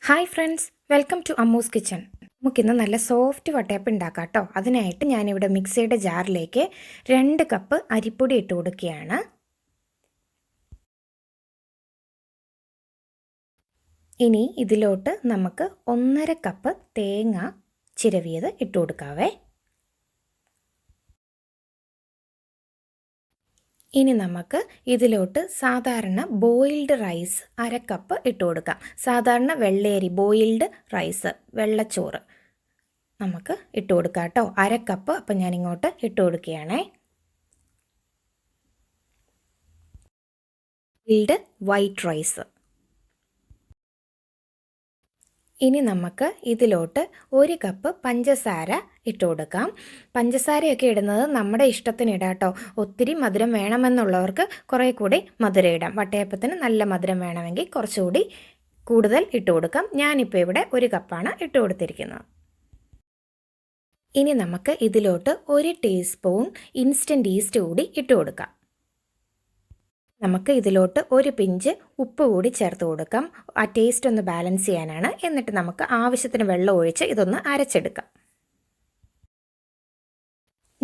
Hi friends, welcome to Ammu's kitchen. നമുക്കിന്ന് നല്ല soft വട്ടയപ്പം ഉണ്ടാക്കാം കേട്ടോ. അതിനായിട്ട് ഞാനിവിടെ മിക്സിയുടെ ജാറിലേക്ക് 2 കപ്പ് അരിപ്പൊടി ഇട്ട് കൊടുക്കുകയാണ്. ഇനി ഇതിലോട്ട് നമുക്ക് 1.5 കപ്പ് തേങ്ങ ചിരവിയത് ഇട്ട് കൊടുക്കാവേ. ഇനി നമുക്ക് ഇതിലോട്ട് സാധാരണ ബോയിൽഡ് റൈസ് 1/2 കപ്പ് ഇട്ട് കൊടുക്കാം. സാധാരണ വെള്ളയരി ബോയിൽഡ് റൈസ് വെള്ളച്ചോറ് നമുക്ക് ഇട്ട് കൊടുക്കാം കേട്ടോ. 1/2 കപ്പ് അപ്പം ഞാനിങ്ങോട്ട് ഇട്ട് കൊടുക്കുകയാണേ. Boiled white rice. ഇനി നമുക്ക് ഇതിലോട്ട് 1 കപ്പ് പഞ്ചസാര ഇട്ട് കൊടുക്കാം. പഞ്ചസാരയൊക്കെ ഇടുന്നത് നമ്മുടെ ഇഷ്ടത്തിന് ഇടാം കേട്ടോ. ഒത്തിരി മധുരം വേണമെന്നുള്ളവർക്ക് കുറേ കൂടി മധുരം ഇടാം. വട്ടയപ്പത്തിന് നല്ല മധുരം വേണമെങ്കിൽ കുറച്ചുകൂടി കൂടുതൽ ഇട്ട് കൊടുക്കാം. ഞാനിപ്പോൾ ഇവിടെ 1 കപ്പാണ് ഇട്ട് കൊടുത്തിരിക്കുന്നത്. ഇനി നമുക്ക് ഇതിലോട്ട് 1 ടീസ്പൂൺ ഇൻസ്റ്റൻറ്റ് ഈസ്റ്റ് കൂടി ഇട്ട് കൊടുക്കാം. നമുക്ക് ഇതിലോട്ട് 1 പിഞ്ച് ഉപ്പ് കൂടി ചേർത്ത് കൊടുക്കാം. ആ ടേസ്റ്റ് ഒന്ന് ബാലൻസ് ചെയ്യാനാണ്. എന്നിട്ട് നമുക്ക് ആവശ്യത്തിന് വെള്ളം ഒഴിച്ച് ഇതൊന്ന് അരച്ചെടുക്കാം.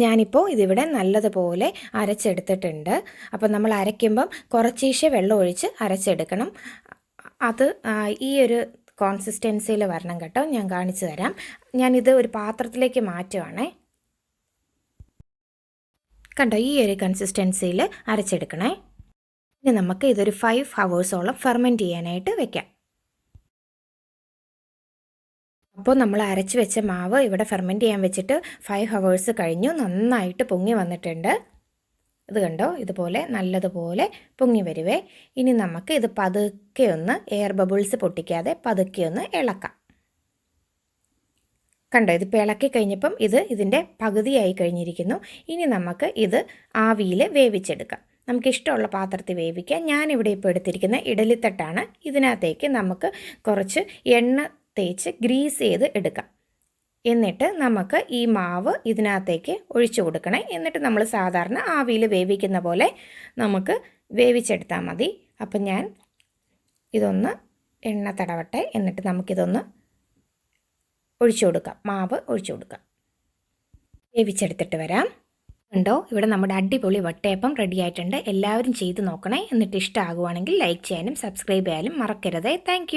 ഞാനിപ്പോൾ ഇതിവിടെ നല്ലതുപോലെ അരച്ചെടുത്തിട്ടുണ്ട്. അപ്പോൾ നമ്മൾ അരയ്ക്കുമ്പം കുറച്ചീശെ വെള്ളം ഒഴിച്ച് അരച്ചെടുക്കണം. അത് ഈ ഒരു കോൺസിസ്റ്റൻസിയിൽ വരണം കേട്ടോ. ഞാൻ കാണിച്ചു തരാം. ഞാനിത് ഒരു പാത്രത്തിലേക്ക് മാറ്റുവാണേ. കണ്ടോ, ഈ ഒരു കൺസിസ്റ്റൻസിയിൽ അരച്ചെടുക്കണേ. ഇനി നമുക്ക് ഇതൊരു 5 ഹവേഴ്സോളം ഫെർമെൻറ്റ് ചെയ്യാനായിട്ട് വെക്കാം. അപ്പോൾ നമ്മൾ അരച്ച് വെച്ച മാവ് ഇവിടെ ഫെർമെൻറ്റ് ചെയ്യാൻ വെച്ചിട്ട് 5 ഹവേഴ്സ് കഴിഞ്ഞു. നന്നായിട്ട് പൊങ്ങി വന്നിട്ടുണ്ട്. ഇത് കണ്ടോ, ഇതുപോലെ നല്ലതുപോലെ പൊങ്ങി വരുവേ. ഇനി നമുക്ക് ഇത് പതുക്കെ ഒന്ന് എയർ ബബിൾസ് പൊട്ടിക്കാതെ പതുക്കെ ഒന്ന് ഇളക്കാം. കണ്ടോ, ഇതിപ്പോൾ ഇളക്കി കഴിഞ്ഞപ്പം ഇതിൻ്റെ പകുതിയായി കഴിഞ്ഞിരിക്കുന്നു. ഇനി നമുക്ക് ഇത് ആവിയിൽ വേവിച്ചെടുക്കാം. നമുക്കിഷ്ടമുള്ള പാത്രത്തിൽ വേവിക്കാം. ഞാനിവിടെ ഇപ്പോൾ എടുത്തിരിക്കുന്ന ഇഡലിത്തട്ടാണ്. ഇതിനകത്തേക്ക് നമുക്ക് കുറച്ച് എണ്ണ തേച്ച് ഗ്രീസ് ചെയ്ത് എടുക്കാം. എന്നിട്ട് നമുക്ക് ഈ മാവ് ഇതിനകത്തേക്ക് ഒഴിച്ചു കൊടുക്കണേ. എന്നിട്ട് നമ്മൾ സാധാരണ ആവിയിൽ വേവിക്കുന്ന പോലെ നമുക്ക് വേവിച്ചെടുത്താൽ മതി. അപ്പം ഞാൻ ഇതൊന്ന് എണ്ണ തടവട്ടെ. എന്നിട്ട് നമുക്കിതൊന്ന് ഒഴിച്ചു കൊടുക്കാം. മാവ് ഒഴിച്ചു കൊടുക്കാം. വേവിച്ചെടുത്തിട്ട് വരാം. ഉണ്ടോ, ഇവിടെ നമ്മുടെ അടിപൊളി വട്ടയപ്പം റെഡി ആയിട്ടുണ്ട്. എല്ലാവരും ചെയ്ത് നോക്കണേ. എന്നിട്ട് ഇഷ്ടമാകുവാണെങ്കിൽ ലൈക്ക് ചെയ്യാനും സബ്സ്ക്രൈബ് ചെയ്യാനും മറക്കരുതേ. താങ്ക്